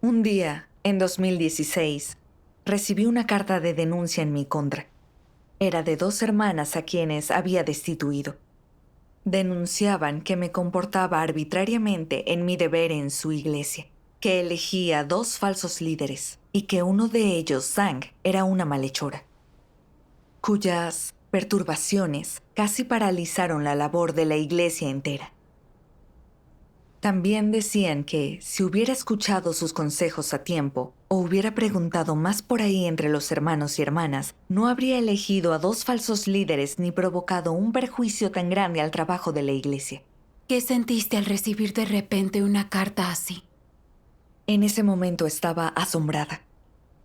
Un día, en 2016, recibí una carta de denuncia en mi contra. Era de 2 hermanas a quienes había destituido. Denunciaban que me comportaba arbitrariamente en mi deber en su iglesia, que elegía 2 falsos líderes y que uno de ellos, Sang, era una malhechora, cuyas perturbaciones casi paralizaron la labor de la iglesia entera. También decían que, si hubiera escuchado sus consejos a tiempo o hubiera preguntado más por ahí entre los hermanos y hermanas, no habría elegido a 2 falsos líderes ni provocado un perjuicio tan grande al trabajo de la iglesia. ¿Qué sentiste al recibir de repente una carta así? En ese momento estaba asombrada.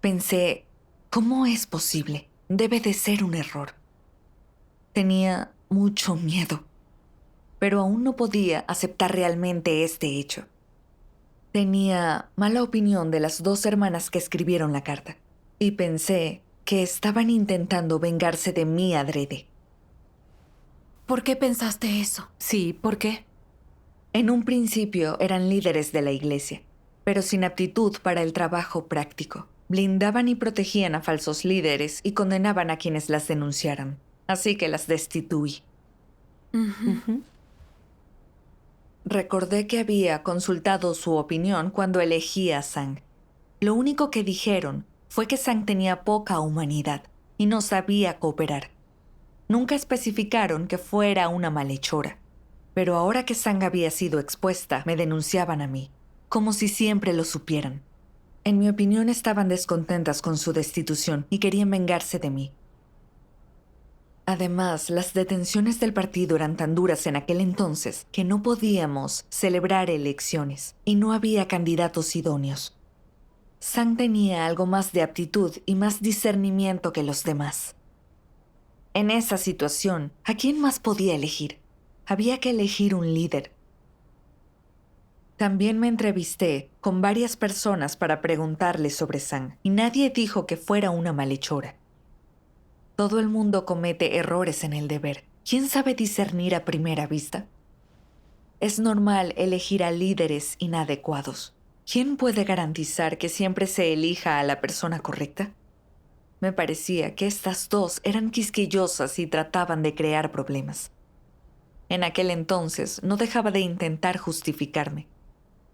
Pensé, ¿cómo es posible? Debe de ser un error. Tenía mucho miedo, pero aún no podía aceptar realmente este hecho. Tenía mala opinión de las 2 hermanas que escribieron la carta, y pensé que estaban intentando vengarse de mí adrede. ¿Por qué pensaste eso? Sí, ¿por qué? En un principio eran líderes de la iglesia, pero sin aptitud para el trabajo práctico. Blindaban y protegían a falsos líderes y condenaban a quienes las denunciaran. Así que las destituí. Recordé que había consultado su opinión cuando elegí a Sang. Lo único que dijeron fue que Sang tenía poca humanidad y no sabía cooperar. Nunca especificaron que fuera una malhechora. Pero ahora que Sang había sido expuesta, me denunciaban a mí, como si siempre lo supieran. En mi opinión, estaban descontentas con su destitución y querían vengarse de mí. Además, las detenciones del partido eran tan duras en aquel entonces que no podíamos celebrar elecciones y no había candidatos idóneos. Sang tenía algo más de aptitud y más discernimiento que los demás. En esa situación, ¿a quién más podía elegir? Había que elegir un líder. También me entrevisté con varias personas para preguntarles sobre Sang y nadie dijo que fuera una malhechora. Todo el mundo comete errores en el deber. ¿Quién sabe discernir a primera vista? Es normal elegir a líderes inadecuados. ¿Quién puede garantizar que siempre se elija a la persona correcta? Me parecía que estas 2 eran quisquillosas y trataban de crear problemas. En aquel entonces no dejaba de intentar justificarme.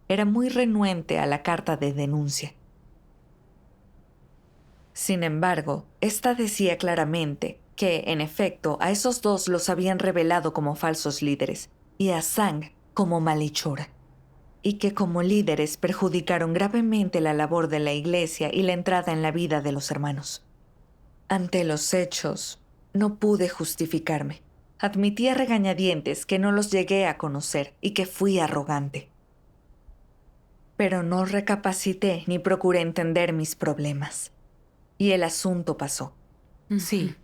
Era muy renuente a la carta de denuncia. Sin embargo, esta decía claramente que, en efecto, a esos 2 los habían revelado como falsos líderes y a Sang como malhechora, y que como líderes perjudicaron gravemente la labor de la iglesia y la entrada en la vida de los hermanos. Ante los hechos, no pude justificarme. Admití a regañadientes que no los llegué a conocer y que fui arrogante. Pero no recapacité ni procuré entender mis problemas. Y el asunto pasó. Sí.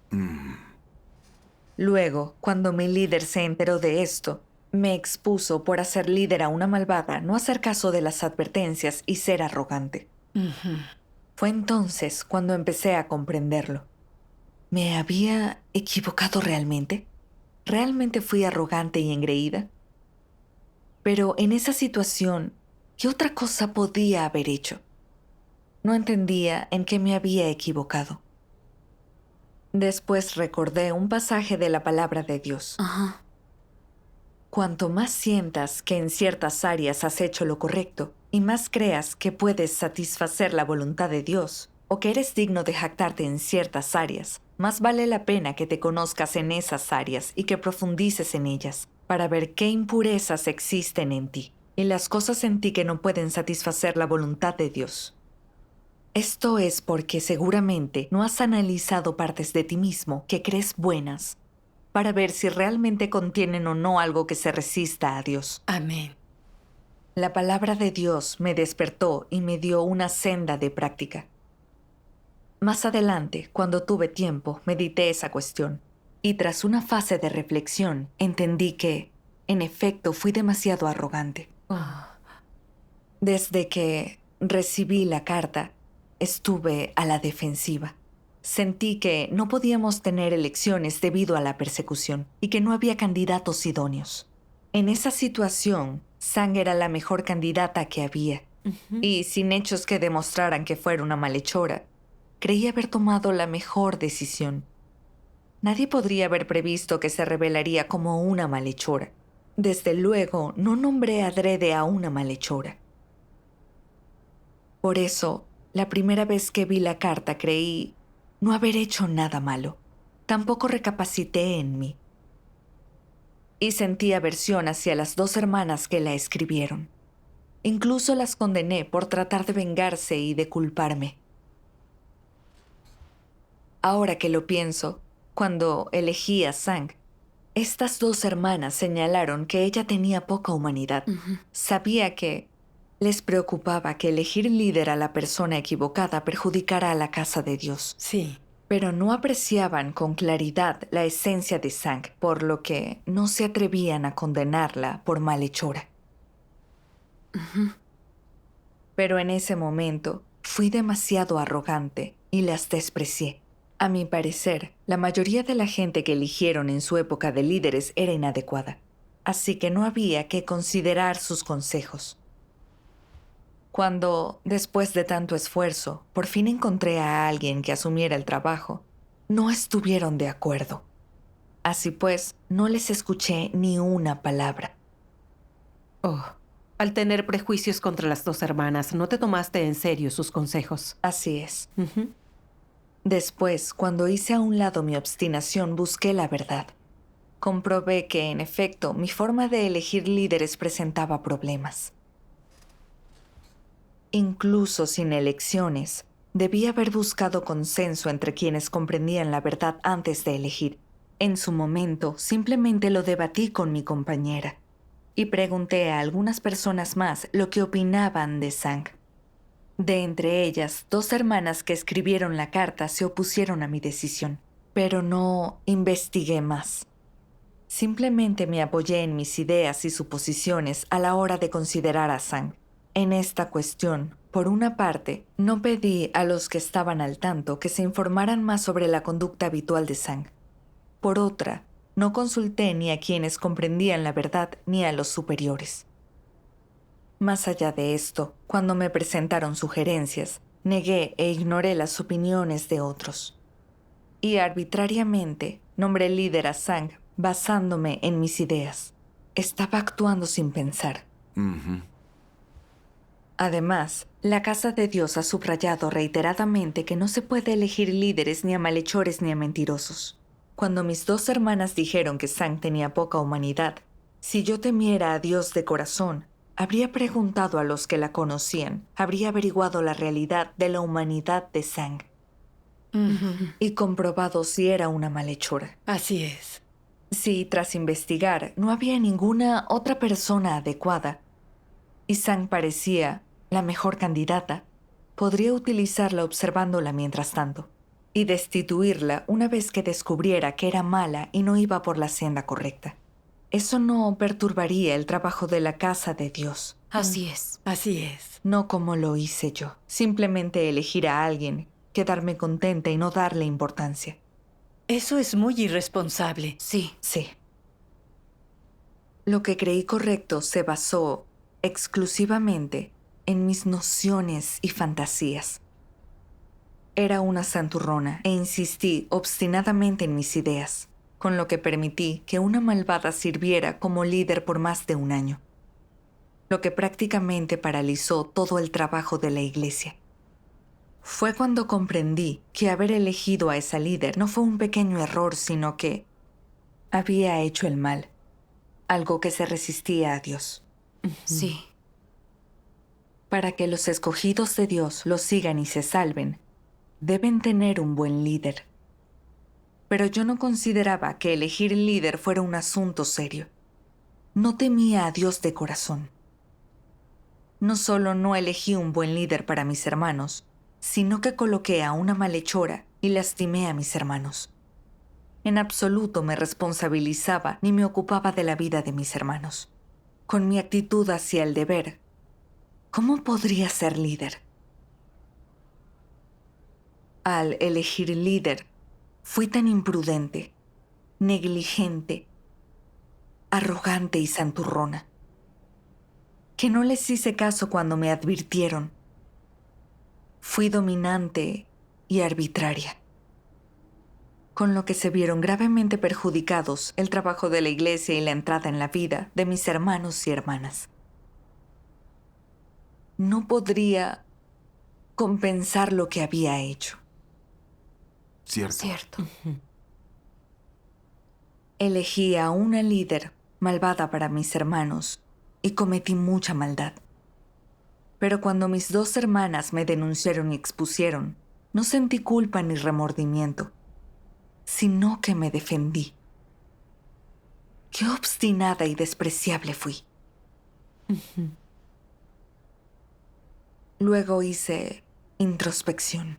Luego, cuando mi líder se enteró de esto, me expuso por hacer líder a una malvada, no hacer caso de las advertencias y ser arrogante. Fue entonces cuando empecé a comprenderlo. ¿Me había equivocado realmente? ¿Realmente fui arrogante y engreída? Pero en esa situación, ¿qué otra cosa podía haber hecho? No entendía en qué me había equivocado. Después recordé un pasaje de la palabra de Dios. Ajá. Cuanto más sientas que en ciertas áreas has hecho lo correcto y más creas que puedes satisfacer la voluntad de Dios o que eres digno de jactarte en ciertas áreas, más vale la pena que te conozcas en esas áreas y que profundices en ellas para ver qué impurezas existen en ti y las cosas en ti que no pueden satisfacer la voluntad de Dios. Esto es porque seguramente no has analizado partes de ti mismo que crees buenas para ver si realmente contienen o no algo que se resista a Dios. Amén. La palabra de Dios me despertó y me dio una senda de práctica. Más adelante, cuando tuve tiempo, medité esa cuestión y tras una fase de reflexión entendí que, en efecto, fui demasiado arrogante. Desde que recibí la carta, estuve a la defensiva. Sentí que no podíamos tener elecciones debido a la persecución y que no había candidatos idóneos. En esa situación, Sang era la mejor candidata que había y sin hechos que demostraran que fuera una malhechora, creí haber tomado la mejor decisión. Nadie podría haber previsto que se revelaría como una malhechora. Desde luego, no nombré adrede a una malhechora. Por eso, la primera vez que vi la carta creí no haber hecho nada malo. Tampoco recapacité en mí. Y sentí aversión hacia las 2 hermanas que la escribieron. Incluso las condené por tratar de vengarse y de culparme. Ahora que lo pienso, cuando elegí a Sang, estas 2 hermanas señalaron que ella tenía poca humanidad. Sabía que les preocupaba que elegir líder a la persona equivocada perjudicara a la casa de Dios. Sí. Pero no apreciaban con claridad la esencia de Sang, por lo que no se atrevían a condenarla por malhechora. Pero en ese momento fui demasiado arrogante y las desprecié. A mi parecer, la mayoría de la gente que eligieron en su época de líderes era inadecuada, así que no había que considerar sus consejos. Cuando, después de tanto esfuerzo, por fin encontré a alguien que asumiera el trabajo, no estuvieron de acuerdo. Así pues, no les escuché ni una palabra. Oh, al tener prejuicios contra las 2 hermanas, no te tomaste en serio sus consejos. Así es. Ujú. Después, cuando hice a un lado mi obstinación, busqué la verdad. Comprobé que, en efecto, mi forma de elegir líderes presentaba problemas. Incluso sin elecciones, debí haber buscado consenso entre quienes comprendían la verdad antes de elegir. En su momento, simplemente lo debatí con mi compañera y pregunté a algunas personas más lo que opinaban de Sang. De entre ellas, 2 hermanas que escribieron la carta se opusieron a mi decisión, pero no investigué más. Simplemente me apoyé en mis ideas y suposiciones a la hora de considerar a Sang. En esta cuestión, por una parte, no pedí a los que estaban al tanto que se informaran más sobre la conducta habitual de Sang. Por otra, no consulté ni a quienes comprendían la verdad ni a los superiores. Más allá de esto, cuando me presentaron sugerencias, negué e ignoré las opiniones de otros. Y arbitrariamente nombré líder a Sang basándome en mis ideas. Estaba actuando sin pensar. Además, la Casa de Dios ha subrayado reiteradamente que no se puede elegir líderes ni a malhechores ni a mentirosos. Cuando mis 2 hermanas dijeron que Sang tenía poca humanidad, si yo temiera a Dios de corazón, habría preguntado a los que la conocían, habría averiguado la realidad de la humanidad de Sang y comprobado si era una malhechora. Así es. Si, tras investigar, no había ninguna otra persona adecuada y Sang parecía la mejor candidata, podría utilizarla observándola mientras tanto y destituirla una vez que descubriera que era mala y no iba por la senda correcta. Eso no perturbaría el trabajo de la casa de Dios. Así es. Así es. No como lo hice yo. Simplemente elegir a alguien, quedarme contenta y no darle importancia. Eso es muy irresponsable. Sí. Sí. Lo que creí correcto se basó exclusivamente en mis nociones y fantasías. Era una santurrona e insistí obstinadamente en mis ideas, con lo que permití que una malvada sirviera como líder por más de 1 año, lo que prácticamente paralizó todo el trabajo de la iglesia. Fue cuando comprendí que haber elegido a esa líder no fue un pequeño error, sino que había hecho el mal, algo que se resistía a Dios. Sí. Para que los escogidos de Dios lo sigan y se salven, deben tener un buen líder. Pero yo no consideraba que elegir líder fuera un asunto serio. No temía a Dios de corazón. No solo no elegí un buen líder para mis hermanos, sino que coloqué a una malhechora y lastimé a mis hermanos. En absoluto me responsabilizaba ni me ocupaba de la vida de mis hermanos. Con mi actitud hacia el deber, ¿cómo podría ser líder? Al elegir líder, fui tan imprudente, negligente, arrogante y santurrona, que no les hice caso cuando me advirtieron. Fui dominante y arbitraria, con lo que se vieron gravemente perjudicados el trabajo de la iglesia y la entrada en la vida de mis hermanos y hermanas. No podría compensar lo que había hecho. Cierto. Elegí a una líder malvada para mis hermanos y cometí mucha maldad. Pero cuando mis 2 hermanas me denunciaron y expusieron, no sentí culpa ni remordimiento, sino que me defendí. Qué obstinada y despreciable fui. Luego hice introspección.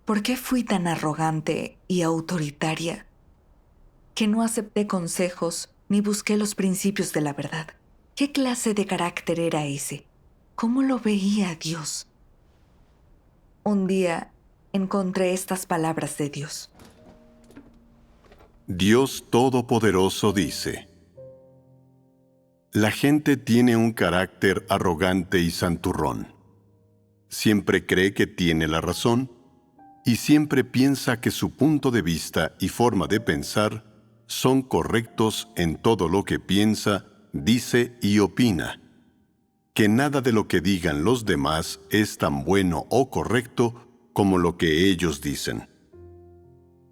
¿Por qué fui tan arrogante y autoritaria que no acepté consejos ni busqué los principios de la verdad? ¿Qué clase de carácter era ese? ¿Cómo lo veía Dios? Un día encontré estas palabras de Dios. Dios Todopoderoso dice: la gente tiene un carácter arrogante y santurrón. Siempre cree que tiene la razón y siempre piensa que su punto de vista y forma de pensar son correctos en todo lo que piensa, dice y opina, que nada de lo que digan los demás es tan bueno o correcto como lo que ellos dicen.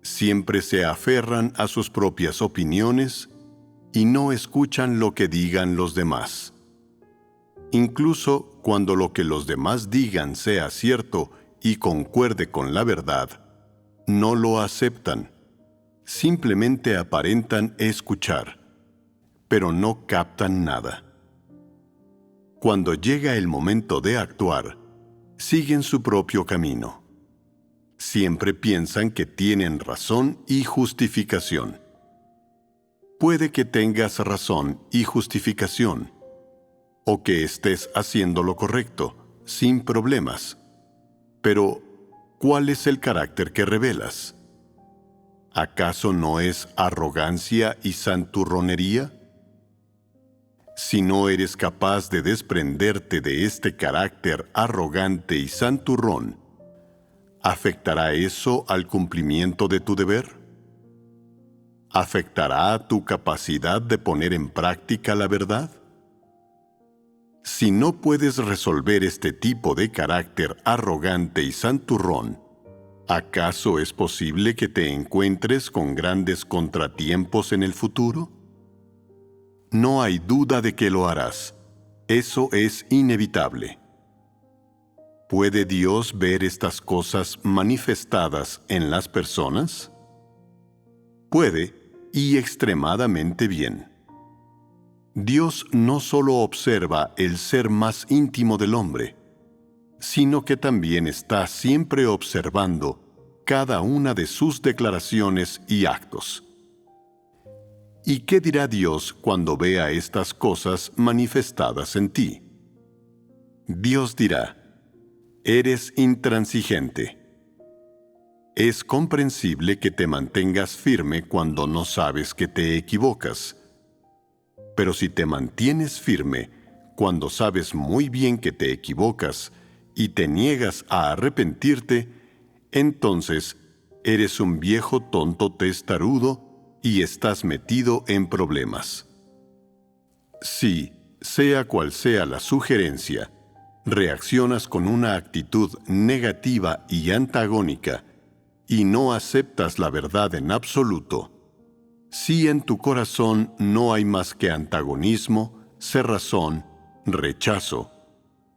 Siempre se aferran a sus propias opiniones y no escuchan lo que digan los demás. Incluso cuando lo que los demás digan sea cierto y concuerde con la verdad, no lo aceptan. Simplemente aparentan escuchar, pero no captan nada. Cuando llega el momento de actuar, siguen su propio camino. Siempre piensan que tienen razón y justificación. Puede que tengas razón y justificación, o que estés haciendo lo correcto, sin problemas. Pero, ¿cuál es el carácter que revelas? ¿Acaso no es arrogancia y santurronería? Si no eres capaz de desprenderte de este carácter arrogante y santurrón, ¿afectará eso al cumplimiento de tu deber? ¿Afectará tu capacidad de poner en práctica la verdad? Si no puedes resolver este tipo de carácter arrogante y santurrón, ¿acaso es posible que te encuentres con grandes contratiempos en el futuro? No hay duda de que lo harás. Eso es inevitable. ¿Puede Dios ver estas cosas manifestadas en las personas? Puede, y extremadamente bien. Dios no solo observa el ser más íntimo del hombre, sino que también está siempre observando cada una de sus declaraciones y actos. ¿Y qué dirá Dios cuando vea estas cosas manifestadas en ti? Dios dirá: eres intransigente. Es comprensible que te mantengas firme cuando no sabes que te equivocas. Pero si te mantienes firme cuando sabes muy bien que te equivocas y te niegas a arrepentirte, entonces eres un viejo tonto testarudo y estás metido en problemas. Si, sea cual sea la sugerencia, reaccionas con una actitud negativa y antagónica y no aceptas la verdad en absoluto, si en tu corazón no hay más que antagonismo, cerrazón, rechazo,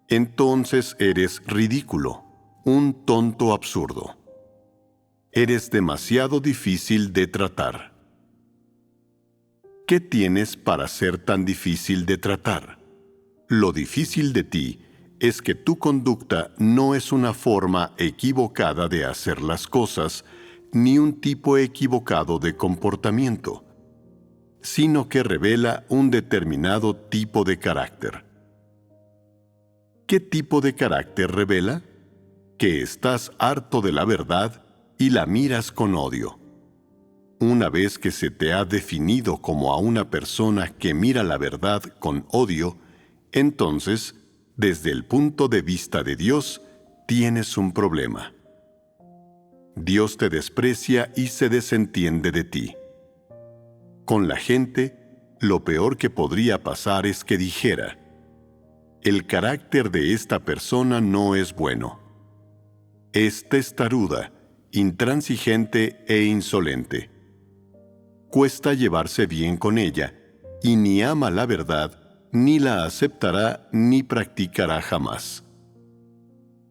entonces eres ridículo, un tonto absurdo. Eres demasiado difícil de tratar. ¿Qué tienes para ser tan difícil de tratar? Lo difícil de ti es que tu conducta no es una forma equivocada de hacer las cosas, ni un tipo equivocado de comportamiento, sino que revela un determinado tipo de carácter. ¿Qué tipo de carácter revela? Que estás harto de la verdad y la miras con odio. Una vez que se te ha definido como a una persona que mira la verdad con odio, entonces, desde el punto de vista de Dios, tienes un problema. Dios te desprecia y se desentiende de ti. Con la gente, lo peor que podría pasar es que dijera: el carácter de esta persona no es bueno. Es testaruda, intransigente e insolente. Cuesta llevarse bien con ella, y ni ama la verdad, ni la aceptará, ni practicará jamás.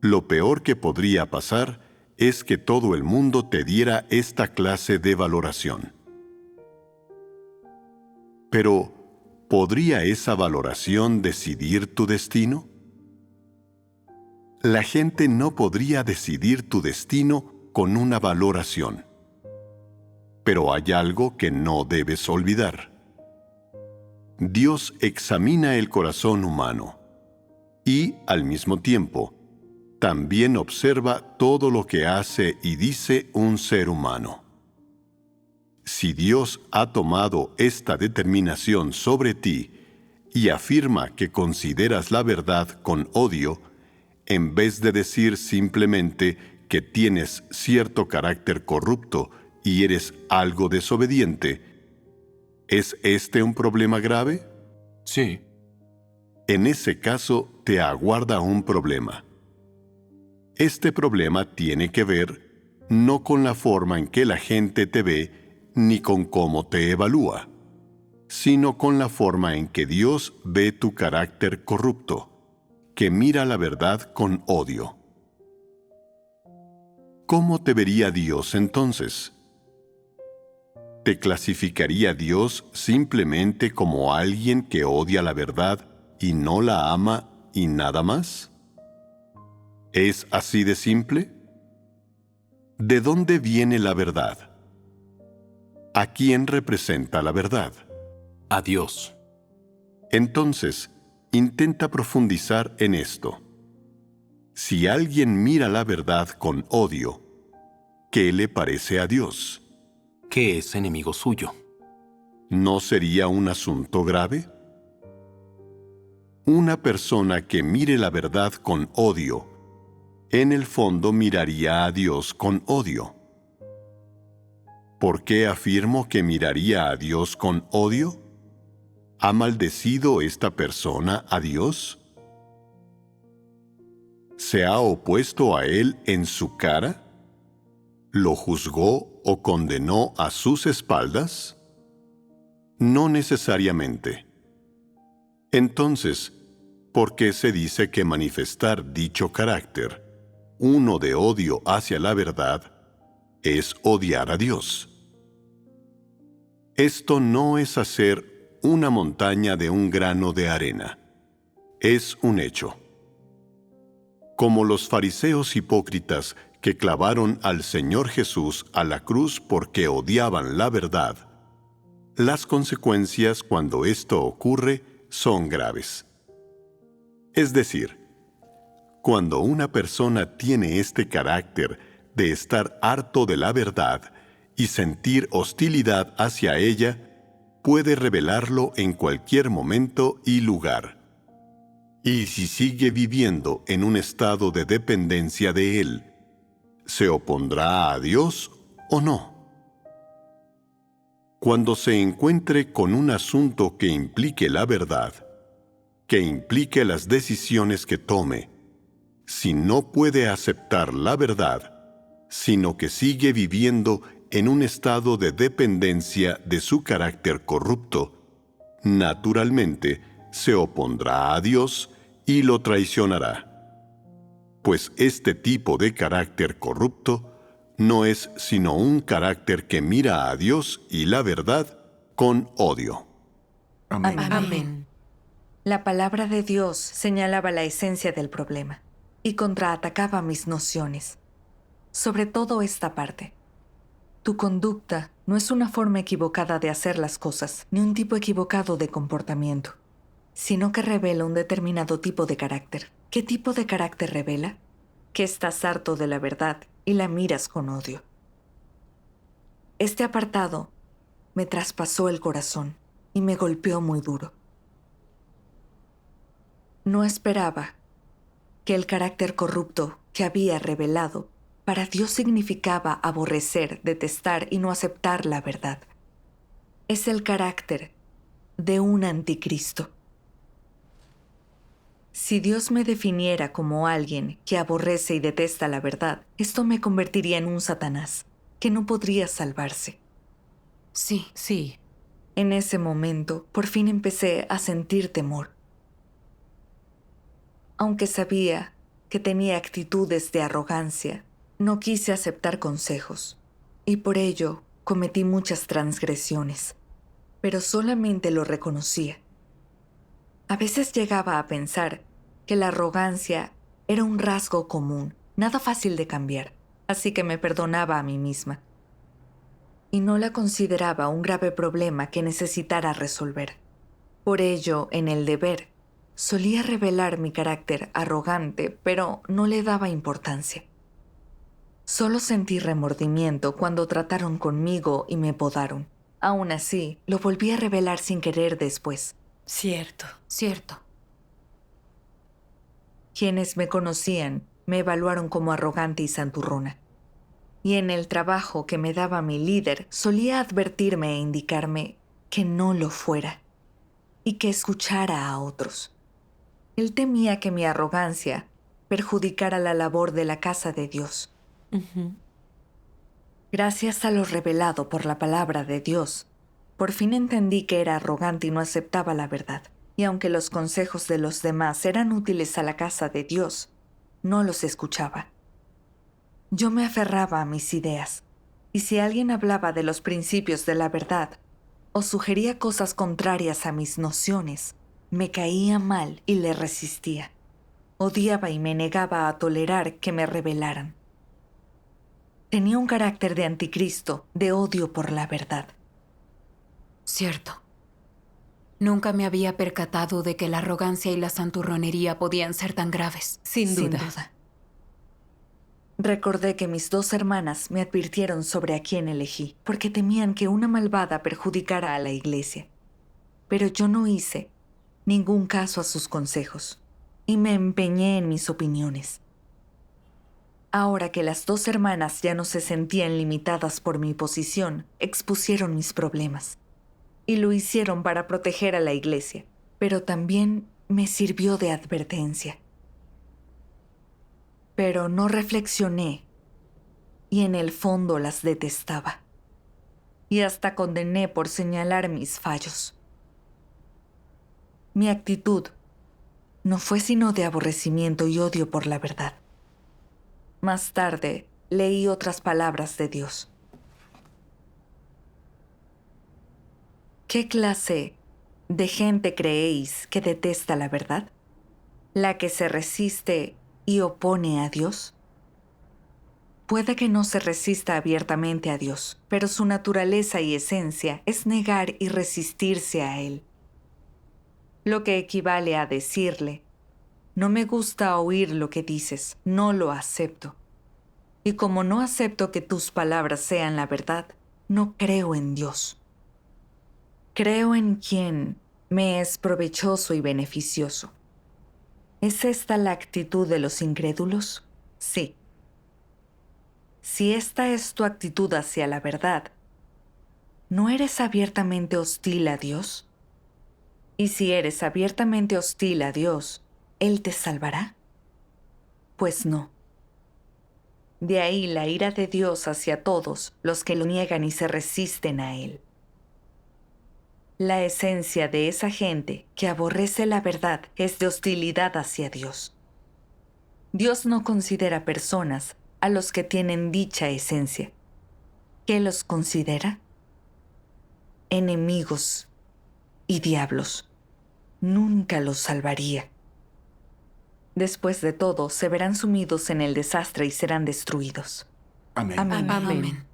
Lo peor que podría pasar es que todo el mundo te diera esta clase de valoración. Pero, ¿podría esa valoración decidir tu destino? La gente no podría decidir tu destino con una valoración. Pero hay algo que no debes olvidar. Dios examina el corazón humano y, al mismo tiempo, también observa todo lo que hace y dice un ser humano. Si Dios ha tomado esta determinación sobre ti y afirma que consideras la verdad con odio, en vez de decir simplemente que tienes cierto carácter corrupto y eres algo desobediente, ¿es este un problema grave? Sí. En ese caso, te aguarda un problema. Este problema tiene que ver no con la forma en que la gente te ve ni con cómo te evalúa, sino con la forma en que Dios ve tu carácter corrupto, que mira la verdad con odio. ¿Cómo te vería Dios entonces? ¿Te clasificaría Dios simplemente como alguien que odia la verdad y no la ama y nada más? ¿Es así de simple? ¿De dónde viene la verdad? ¿A quién representa la verdad? A Dios. Entonces, intenta profundizar en esto. Si alguien mira la verdad con odio, ¿qué le parece a Dios? Que es enemigo suyo. ¿No sería un asunto grave? Una persona que mire la verdad con odio, en el fondo miraría a Dios con odio. ¿Por qué afirmo que miraría a Dios con odio? ¿Ha maldecido esta persona a Dios? ¿Se ha opuesto a Él en su cara? ¿Lo juzgó o condenó a sus espaldas? No necesariamente. Entonces, ¿por qué se dice que manifestar dicho carácter, uno de odio hacia la verdad, es odiar a Dios? Esto no es hacer una montaña de un grano de arena. Es un hecho. Como los fariseos hipócritas que clavaron al Señor Jesús a la cruz porque odiaban la verdad, las consecuencias cuando esto ocurre son graves. Es decir, cuando una persona tiene este carácter de estar harto de la verdad y sentir hostilidad hacia ella, puede revelarlo en cualquier momento y lugar. Y si sigue viviendo en un estado de dependencia de Él, ¿se opondrá a Dios o no? Cuando se encuentre con un asunto que implique la verdad, que implique las decisiones que tome, si no puede aceptar la verdad, sino que sigue viviendo en un estado de dependencia de su carácter corrupto, naturalmente se opondrá a Dios y lo traicionará. Pues este tipo de carácter corrupto no es sino un carácter que mira a Dios y la verdad con odio. Amén. Amén. La palabra de Dios señalaba la esencia del problema y contraatacaba mis nociones. Sobre todo esta parte. Tu conducta no es una forma equivocada de hacer las cosas, ni un tipo equivocado de comportamiento, sino que revela un determinado tipo de carácter. ¿Qué tipo de carácter revela? Que estás harto de la verdad y la miras con odio. Este apartado me traspasó el corazón y me golpeó muy duro. No esperaba que el carácter corrupto que había revelado para Dios significaba aborrecer, detestar y no aceptar la verdad. Es el carácter de un anticristo. Si Dios me definiera como alguien que aborrece y detesta la verdad, esto me convertiría en un Satanás que no podría salvarse. Sí, Sí. En ese momento, por fin empecé a sentir temor. Aunque sabía que tenía actitudes de arrogancia, no quise aceptar consejos, y por ello cometí muchas transgresiones, pero solamente lo reconocía. A veces llegaba a pensar que la arrogancia era un rasgo común, nada fácil de cambiar, así que me perdonaba a mí misma. Y no la consideraba un grave problema que necesitara resolver. Por ello, en el deber, solía revelar mi carácter arrogante, pero no le daba importancia. Solo sentí remordimiento cuando trataron conmigo y me podaron. Aún así, lo volví a revelar sin querer después. Cierto. cierto. Quienes me conocían me evaluaron como arrogante y santurrona. Y en el trabajo que me daba mi líder solía advertirme e indicarme que no lo fuera y que escuchara a otros. Él temía que mi arrogancia perjudicara la labor de la casa de Dios. Ujú. Gracias a lo revelado por la palabra de Dios, por fin entendí que era arrogante y no aceptaba la verdad. Y aunque los consejos de los demás eran útiles a la casa de Dios, no los escuchaba. Yo me aferraba a mis ideas, y si alguien hablaba de los principios de la verdad o sugería cosas contrarias a mis nociones, me caía mal y le resistía. Odiaba y me negaba a tolerar que me revelaran. Tenía un carácter de anticristo, de odio por la verdad. Cierto. Nunca me había percatado de que la arrogancia y la santurronería podían ser tan graves. Sin duda. Recordé que mis 2 hermanas me advirtieron sobre a quién elegí, porque temían que una malvada perjudicara a la iglesia. Pero yo no hice ningún caso a sus consejos, y me empeñé en mis opiniones. Ahora que las 2 hermanas ya no se sentían limitadas por mi posición, expusieron mis problemas. Y lo hicieron para proteger a la iglesia, pero también me sirvió de advertencia. Pero no reflexioné, y en el fondo las detestaba. Y hasta condené por señalar mis fallos. Mi actitud no fue sino de aborrecimiento y odio por la verdad. Más tarde, leí otras palabras de Dios. ¿Qué clase de gente creéis que detesta la verdad? ¿La que se resiste y opone a Dios? Puede que no se resista abiertamente a Dios, pero su naturaleza y esencia es negar y resistirse a Él. Lo que equivale a decirle: no me gusta oír lo que dices, no lo acepto. Y como no acepto que tus palabras sean la verdad, no creo en Dios. Creo en quien me es provechoso y beneficioso. ¿Es esta la actitud de los incrédulos? Sí. Si esta es tu actitud hacia la verdad, ¿no eres abiertamente hostil a Dios? Y si eres abiertamente hostil a Dios, ¿Él te salvará? Pues no. De ahí la ira de Dios hacia todos los que lo niegan y se resisten a Él. La esencia de esa gente que aborrece la verdad es de hostilidad hacia Dios. Dios no considera personas a los que tienen dicha esencia. ¿Qué los considera? Enemigos y diablos. Nunca los salvaría. Después de todo, se verán sumidos en el desastre y serán destruidos. Amén. Amén. Amén.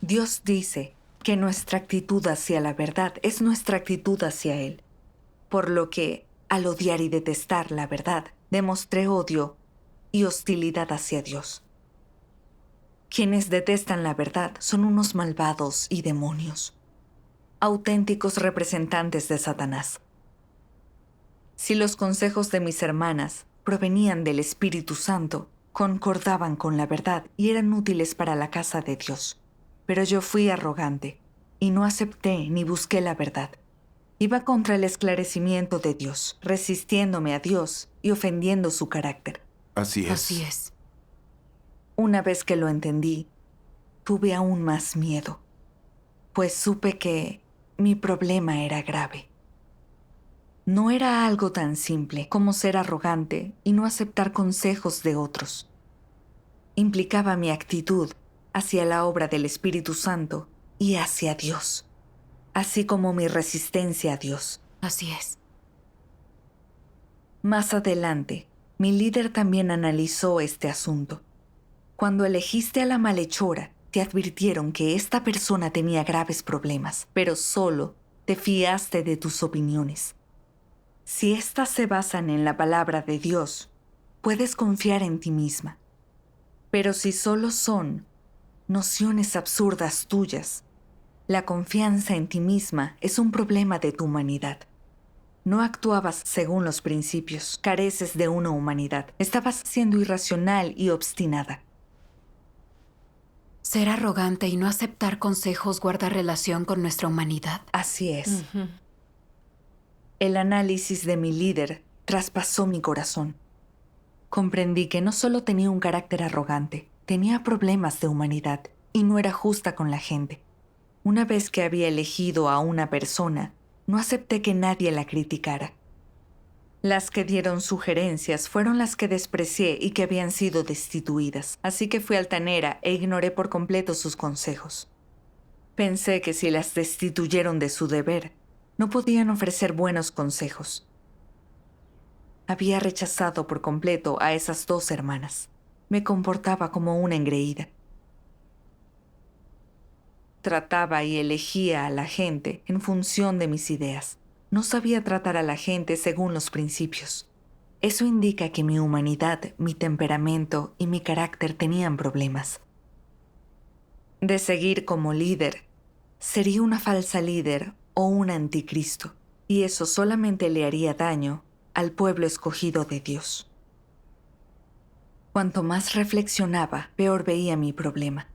Dios dice que nuestra actitud hacia la verdad es nuestra actitud hacia Él. Por lo que, al odiar y detestar la verdad, demostré odio y hostilidad hacia Dios. Quienes detestan la verdad son unos malvados y demonios, auténticos representantes de Satanás. Si los consejos de mis hermanas provenían del Espíritu Santo, concordaban con la verdad y eran útiles para la casa de Dios. Pero yo fui arrogante y no acepté ni busqué la verdad. Iba contra el esclarecimiento de Dios, resistiéndome a Dios y ofendiendo su carácter. Así es. Así es. Una vez que lo entendí, tuve aún más miedo, pues supe que mi problema era grave. No era algo tan simple como ser arrogante y no aceptar consejos de otros. Implicaba mi actitud hacia la obra del Espíritu Santo y hacia Dios, así como mi resistencia a Dios. Así es. Más adelante, mi líder también analizó este asunto. Cuando elegiste a la malhechora, te advirtieron que esta persona tenía graves problemas, pero solo te fiaste de tus opiniones. Si éstas se basan en la palabra de Dios, puedes confiar en ti misma. Pero si solo son nociones absurdas tuyas, la confianza en ti misma es un problema de tu humanidad. No actuabas según los principios, careces de una humanidad. Estabas siendo irracional y obstinada. Ser arrogante y no aceptar consejos guarda relación con nuestra humanidad. Así es. El análisis de mi líder traspasó mi corazón. Comprendí que no solo tenía un carácter arrogante, tenía problemas de humanidad y no era justa con la gente. Una vez que había elegido a una persona, no acepté que nadie la criticara. Las que dieron sugerencias fueron las que desprecié y que habían sido destituidas, así que fui altanera e ignoré por completo sus consejos. Pensé que si las destituyeron de su deber, no podían ofrecer buenos consejos. Había rechazado por completo a esas 2 hermanas. Me comportaba como una engreída. Trataba y elegía a la gente en función de mis ideas. No sabía tratar a la gente según los principios. Eso indica que mi humanidad, mi temperamento y mi carácter tenían problemas. De seguir como líder, sería una falsa líder o un anticristo, y eso solamente le haría daño al pueblo escogido de Dios. Cuanto más reflexionaba, peor veía mi problema.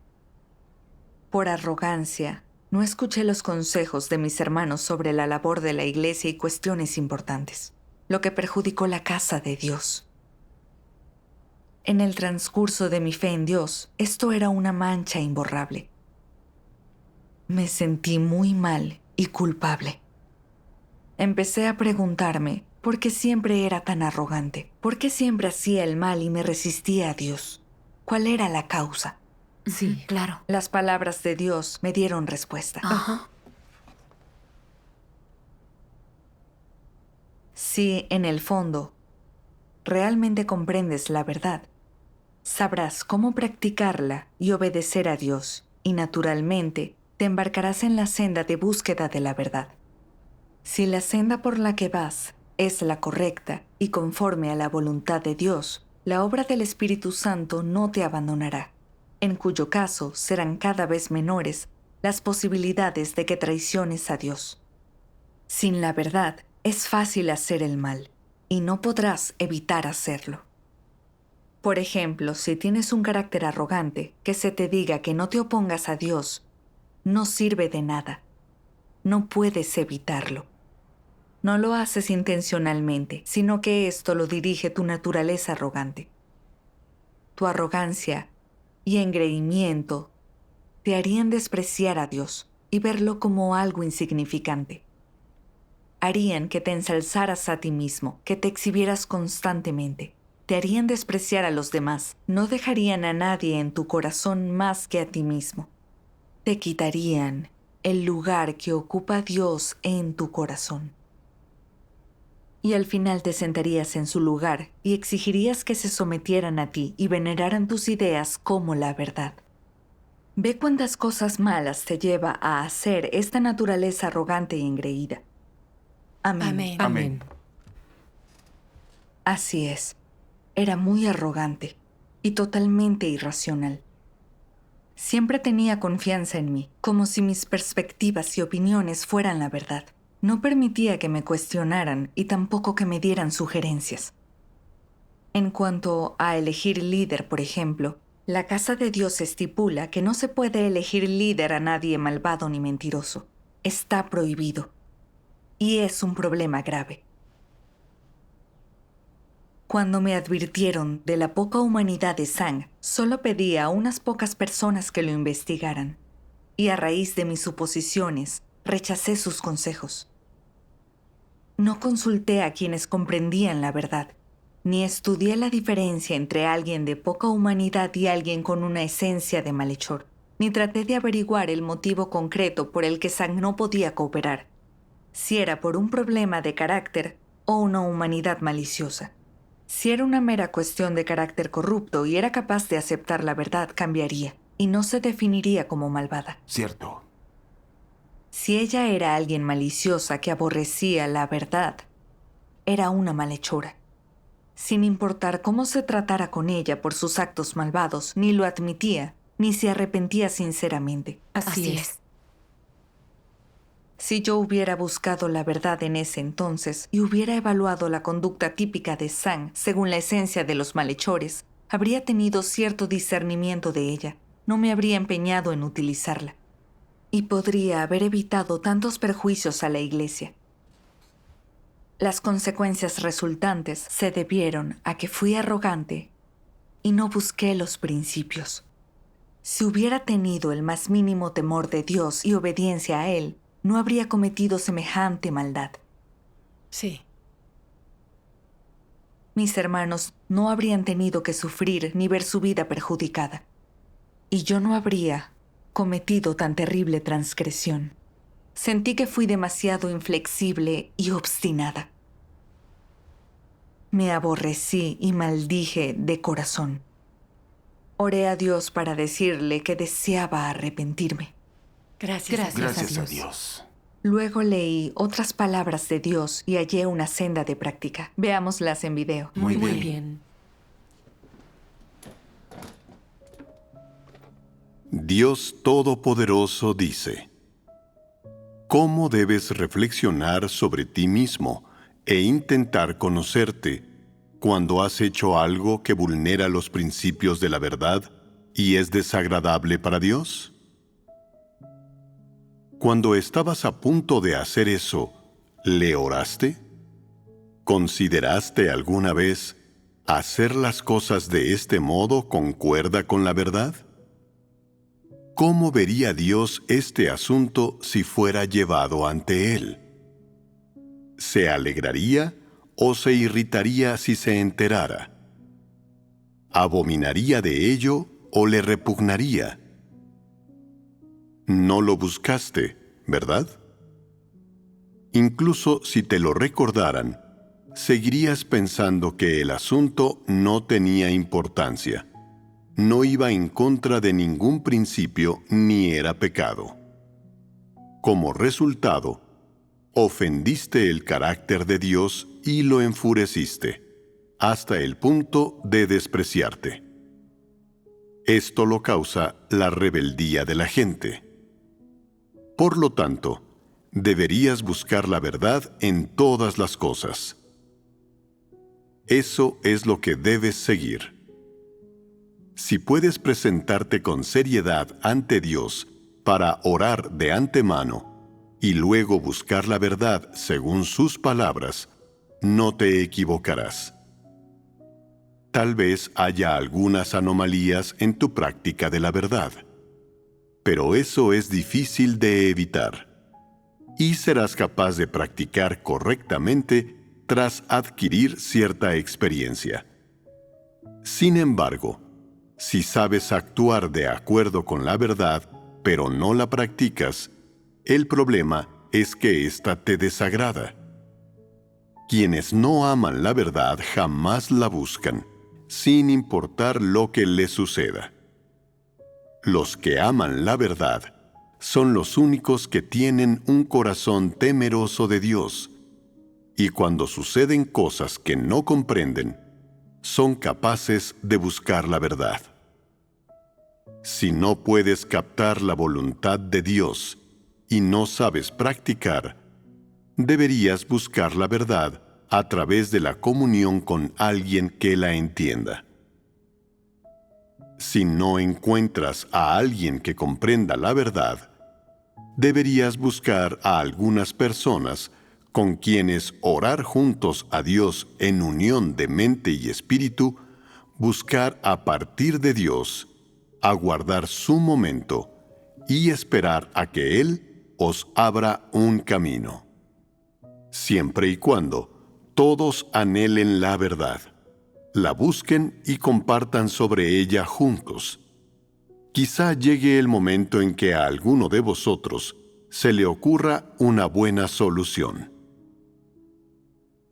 Por arrogancia, no escuché los consejos de mis hermanos sobre la labor de la iglesia y cuestiones importantes, lo que perjudicó la casa de Dios. En el transcurso de mi fe en Dios, esto era una mancha imborrable. Me sentí muy mal y culpable. Empecé a preguntarme por qué siempre era tan arrogante, por qué siempre hacía el mal y me resistía a Dios. ¿Cuál era la causa? Sí, claro. Las palabras de Dios me dieron respuesta. Ajá. Si, en el fondo, realmente comprendes la verdad, sabrás cómo practicarla y obedecer a Dios, y naturalmente te embarcarás en la senda de búsqueda de la verdad. Si la senda por la que vas es la correcta y conforme a la voluntad de Dios, la obra del Espíritu Santo no te abandonará, en cuyo caso serán cada vez menores las posibilidades de que traiciones a Dios. Sin la verdad, es fácil hacer el mal, y no podrás evitar hacerlo. Por ejemplo, si tienes un carácter arrogante, que se te diga que no te opongas a Dios, no sirve de nada. No puedes evitarlo. No lo haces intencionalmente, sino que esto lo dirige tu naturaleza arrogante. Tu arrogancia y engreimiento te harían despreciar a Dios y verlo como algo insignificante. Harían que te ensalzaras a ti mismo, que te exhibieras constantemente. Te harían despreciar a los demás. No dejarían a nadie en tu corazón más que a ti mismo. Te quitarían el lugar que ocupa Dios en tu corazón. Y al final te sentarías en su lugar y exigirías que se sometieran a ti y veneraran tus ideas como la verdad. Ve cuántas cosas malas te lleva a hacer esta naturaleza arrogante y engreída. Amén. Amén. Amén. Así es. Era muy arrogante y totalmente irracional. Siempre tenía confianza en mí, como si mis perspectivas y opiniones fueran la verdad. No permitía que me cuestionaran y tampoco que me dieran sugerencias. En cuanto a elegir líder, por ejemplo, la Casa de Dios estipula que no se puede elegir líder a nadie malvado ni mentiroso. Está prohibido. Y es un problema grave. Cuando me advirtieron de la poca humanidad de Sang, solo pedí a unas pocas personas que lo investigaran. Y a raíz de mis suposiciones, rechacé sus consejos. No consulté a quienes comprendían la verdad, ni estudié la diferencia entre alguien de poca humanidad y alguien con una esencia de malhechor, ni traté de averiguar el motivo concreto por el que Sang no podía cooperar, si era por un problema de carácter o una humanidad maliciosa. Si era una mera cuestión de carácter corrupto y era capaz de aceptar la verdad, cambiaría, y no se definiría como malvada. Cierto. Si ella era alguien maliciosa que aborrecía la verdad, era una malhechora. Sin importar cómo se tratara con ella por sus actos malvados, ni lo admitía, ni se arrepentía sinceramente. Así es. Si yo hubiera buscado la verdad en ese entonces y hubiera evaluado la conducta típica de Sang según la esencia de los malhechores, habría tenido cierto discernimiento de ella. No me habría empeñado en utilizarla. Y podría haber evitado tantos perjuicios a la Iglesia. Las consecuencias resultantes se debieron a que fui arrogante y no busqué los principios. Si hubiera tenido el más mínimo temor de Dios y obediencia a Él, no habría cometido semejante maldad. Sí. Mis hermanos no habrían tenido que sufrir ni ver su vida perjudicada. Y yo no habría cometido tan terrible transgresión. Sentí que fui demasiado inflexible y obstinada. Me aborrecí y maldije de corazón. Oré a Dios para decirle que deseaba arrepentirme. Gracias Gracias a Dios. Luego leí otras palabras de Dios y hallé una senda de práctica. Veámoslas en video. Muy Muy bien. bien. Dios Todopoderoso dice: ¿Cómo debes reflexionar sobre ti mismo e intentar conocerte cuando has hecho algo que vulnera los principios de la verdad y es desagradable para Dios? Cuando estabas a punto de hacer eso, ¿le oraste? ¿Consideraste alguna vez hacer las cosas de este modo concuerda con la verdad? ¿Cómo vería Dios este asunto si fuera llevado ante Él? ¿Se alegraría o se irritaría si se enterara? ¿Abominaría de ello o le repugnaría? No lo buscaste, ¿verdad? Incluso si te lo recordaran, seguirías pensando que el asunto no tenía importancia. No iba en contra de ningún principio ni era pecado. Como resultado, ofendiste el carácter de Dios y lo enfureciste, hasta el punto de despreciarte. Esto lo causa la rebeldía de la gente. Por lo tanto, deberías buscar la verdad en todas las cosas. Eso es lo que debes seguir. Si puedes presentarte con seriedad ante Dios para orar de antemano y luego buscar la verdad según sus palabras, no te equivocarás. Tal vez haya algunas anomalías en tu práctica de la verdad, pero eso es difícil de evitar, y serás capaz de practicar correctamente tras adquirir cierta experiencia. Sin embargo, si sabes actuar de acuerdo con la verdad, pero no la practicas, el problema es que ésta te desagrada. Quienes no aman la verdad jamás la buscan, sin importar lo que les suceda. Los que aman la verdad son los únicos que tienen un corazón temeroso de Dios, y cuando suceden cosas que no comprenden, son capaces de buscar la verdad. Si no puedes captar la voluntad de Dios y no sabes practicar, deberías buscar la verdad a través de la comunión con alguien que la entienda. Si no encuentras a alguien que comprenda la verdad, deberías buscar a algunas personas con quienes orar juntos a Dios en unión de mente y espíritu, buscar a partir de Dios, aguardar su momento y esperar a que Él os abra un camino. Siempre y cuando todos anhelen la verdad, la busquen y compartan sobre ella juntos. Quizá llegue el momento en que a alguno de vosotros se le ocurra una buena solución.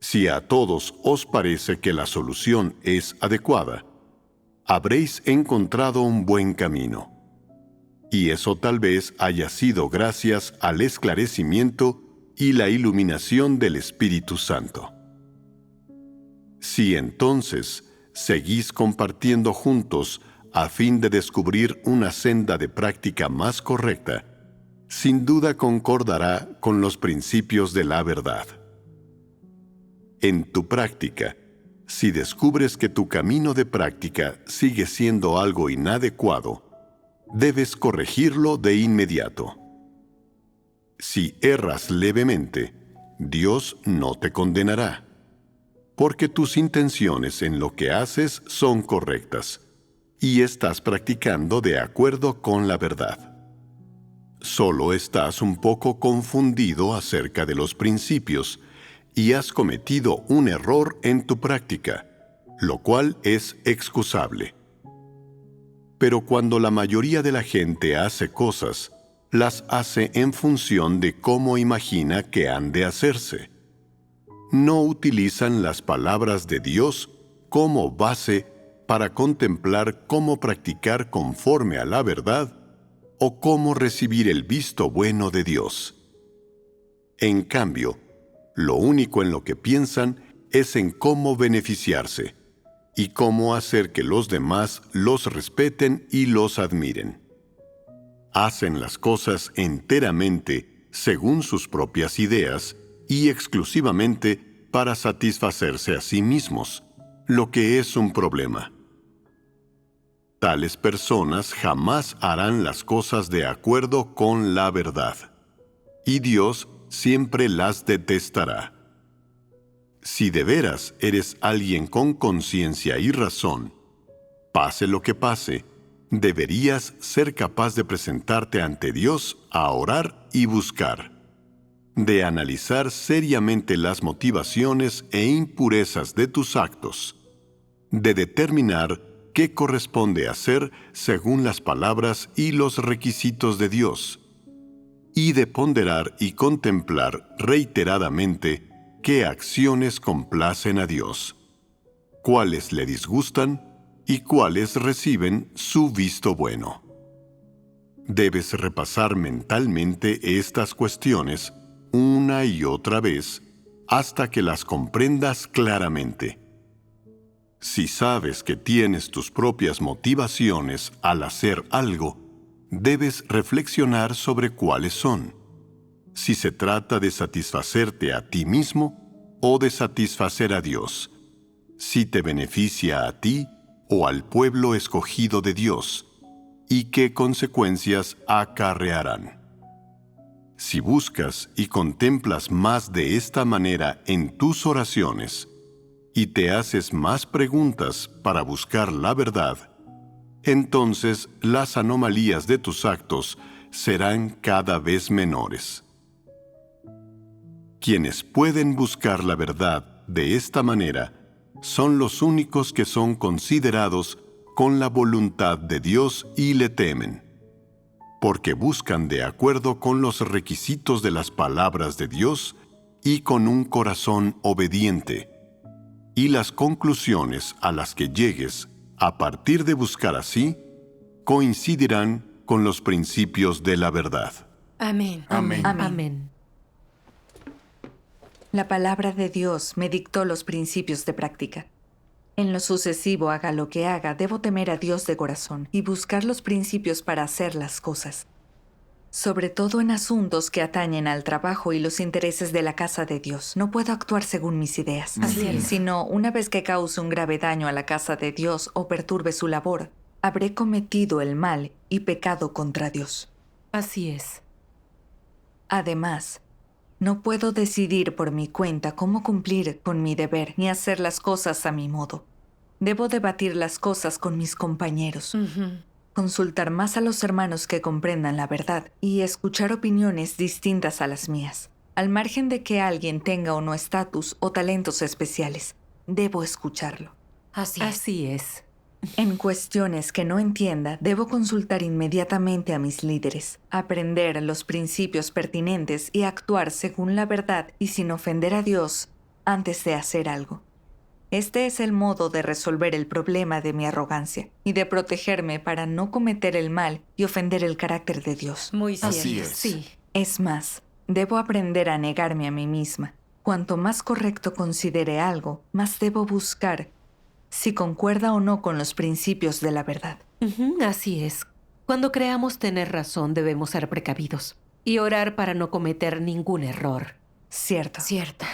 Si a todos os parece que la solución es adecuada, habréis encontrado un buen camino. Y eso tal vez haya sido gracias al esclarecimiento y la iluminación del Espíritu Santo. Si entonces seguís compartiendo juntos a fin de descubrir una senda de práctica más correcta, sin duda concordará con los principios de la verdad. En tu práctica, si descubres que tu camino de práctica sigue siendo algo inadecuado, debes corregirlo de inmediato. Si erras levemente, Dios no te condenará, porque tus intenciones en lo que haces son correctas y estás practicando de acuerdo con la verdad. Solo estás un poco confundido acerca de los principios y has cometido un error en tu práctica, lo cual es excusable. Pero cuando la mayoría de la gente hace cosas, las hace en función de cómo imagina que han de hacerse. No utilizan las palabras de Dios como base para contemplar cómo practicar conforme a la verdad o cómo recibir el visto bueno de Dios. En cambio, lo único en lo que piensan es en cómo beneficiarse y cómo hacer que los demás los respeten y los admiren. Hacen las cosas enteramente según sus propias ideas y exclusivamente para satisfacerse a sí mismos, lo que es un problema. Tales personas jamás harán las cosas de acuerdo con la verdad, y Dios siempre las detestará. Si de veras eres alguien con conciencia y razón, pase lo que pase, deberías ser capaz de presentarte ante Dios a orar y buscar, de analizar seriamente las motivaciones e impurezas de tus actos, de determinar qué corresponde hacer según las palabras y los requisitos de Dios, y de ponderar y contemplar reiteradamente qué acciones complacen a Dios, cuáles le disgustan y cuáles reciben su visto bueno. Debes repasar mentalmente estas cuestiones una y otra vez hasta que las comprendas claramente. Si sabes que tienes tus propias motivaciones al hacer algo, debes reflexionar sobre cuáles son. Si se trata de satisfacerte a ti mismo o de satisfacer a Dios, si te beneficia a ti o al pueblo escogido de Dios, y qué consecuencias acarrearán. Si buscas y contemplas más de esta manera en tus oraciones, y te haces más preguntas para buscar la verdad, entonces las anomalías de tus actos serán cada vez menores. Quienes pueden buscar la verdad de esta manera son los únicos que son considerados con la voluntad de Dios y le temen, porque buscan de acuerdo con los requisitos de las palabras de Dios y con un corazón obediente, y las conclusiones a las que llegues a partir de buscar así coincidirán con los principios de la verdad. Amén. Amén. La palabra de Dios me dictó los principios de práctica. En lo sucesivo, haga lo que haga, debo temer a Dios de corazón y buscar los principios para hacer las cosas. sobre todo en asuntos que atañen al trabajo y los intereses de la casa de Dios. No puedo actuar según mis ideas, Así es. sino una vez que cause un grave daño a la casa de Dios o perturbe su labor, habré cometido el mal y pecado contra Dios. Así es. Además, no puedo decidir por mi cuenta cómo cumplir con mi deber ni hacer las cosas a mi modo. Debo debatir las cosas con mis compañeros, consultar más a los hermanos que comprendan la verdad y escuchar opiniones distintas a las mías. Al margen de que alguien tenga o no estatus o talentos especiales, debo escucharlo. Así es. En cuestiones que no entienda, debo consultar inmediatamente a mis líderes, aprender los principios pertinentes y actuar según la verdad y sin ofender a Dios antes de hacer algo. Este es el modo de resolver el problema de mi arrogancia y de protegerme para no cometer el mal y ofender el carácter de Dios. Muy cierto. Así es. Sí. Es más, debo aprender a negarme a mí misma. Cuanto más correcto considere algo, más debo buscar si concuerda o no con los principios de la verdad. Así es. Cuando creamos tener razón, debemos ser precavidos y orar para no cometer ningún error. Cierto. Cierto.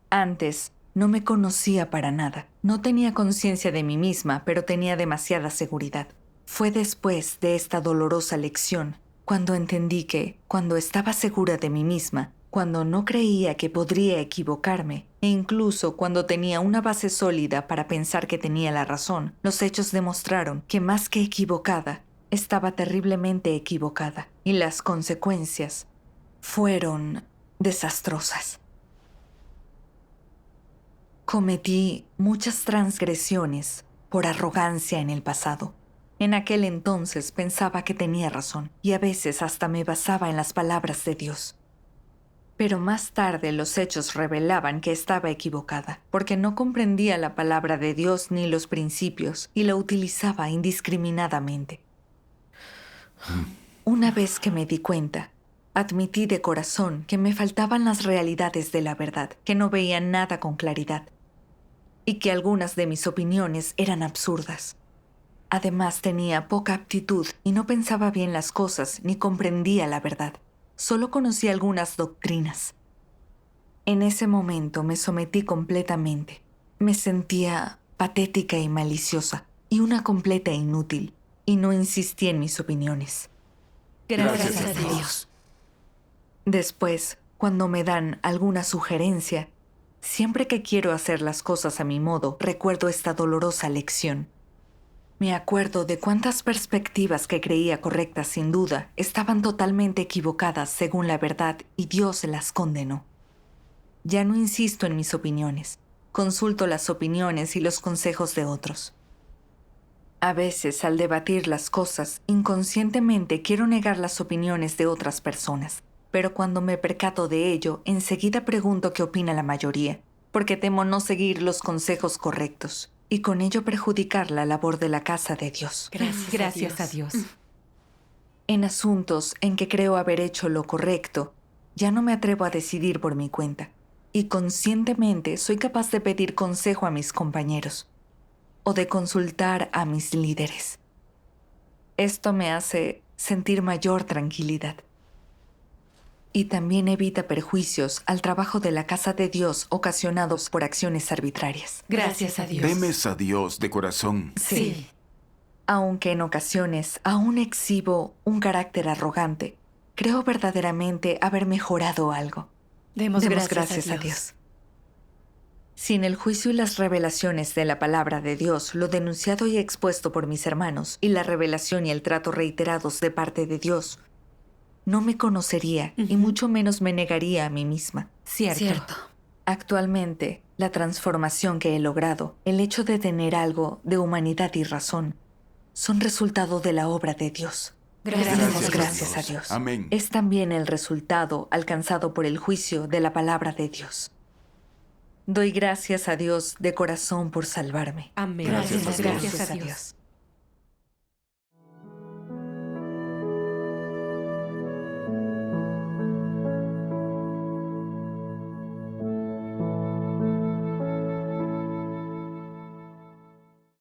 Antes, no me conocía para nada. No tenía conciencia de mí misma, pero tenía demasiada seguridad. Fue después de esta dolorosa lección cuando entendí que, cuando estaba segura de mí misma, cuando no creía que podría equivocarme, e incluso cuando tenía una base sólida para pensar que tenía la razón, los hechos demostraron que más que equivocada, estaba terriblemente equivocada, y las consecuencias fueron desastrosas. Cometí muchas transgresiones por arrogancia en el pasado. En aquel entonces pensaba que tenía razón, y a veces hasta me basaba en las palabras de Dios. Pero más tarde los hechos revelaban que estaba equivocada, porque no comprendía la palabra de Dios ni los principios, y la utilizaba indiscriminadamente. Una vez que me di cuenta, admití de corazón que me faltaban las realidades de la verdad, que no veía nada con claridad, y que algunas de mis opiniones eran absurdas. Además, tenía poca aptitud y no pensaba bien las cosas ni comprendía la verdad. Solo conocía algunas doctrinas. En ese momento me sometí completamente. Me sentía patética y maliciosa y una completa inútil, y no insistí en mis opiniones. Gracias a Dios. Dios. Después, cuando me dan alguna sugerencia, siempre que quiero hacer las cosas a mi modo, recuerdo esta dolorosa lección. Me acuerdo de cuántas perspectivas que creía correctas sin duda estaban totalmente equivocadas según la verdad y Dios las condenó. Ya no insisto en mis opiniones, consulto las opiniones y los consejos de otros. A veces, al debatir las cosas, inconscientemente quiero negar las opiniones de otras personas, pero cuando me percato de ello, enseguida pregunto qué opina la mayoría, porque temo no seguir los consejos correctos y con ello perjudicar la labor de la casa de Dios. Gracias a Dios. En asuntos en que creo haber hecho lo correcto, ya no me atrevo a decidir por mi cuenta, y conscientemente soy capaz de pedir consejo a mis compañeros o de consultar a mis líderes. Esto me hace sentir mayor tranquilidad. Y también evita perjuicios al trabajo de la casa de Dios ocasionados por acciones arbitrarias. Gracias a Dios. Temes a Dios de corazón. Sí. Aunque en ocasiones aún exhibo un carácter arrogante, creo verdaderamente haber mejorado algo. Demos gracias a Dios. Sin el juicio y las revelaciones de la palabra de Dios, lo denunciado y expuesto por mis hermanos, y la revelación y el trato reiterados de parte de Dios, no me conocería y mucho menos me negaría a mí misma. Cierto. Actualmente, la transformación que he logrado, el hecho de tener algo de humanidad y razón, son resultado de la obra de Dios. Demos gracias a Dios. Amén. Es también el resultado alcanzado por el juicio de la palabra de Dios. Doy gracias a Dios de corazón por salvarme. Amén. Gracias a Dios. Gracias a Dios.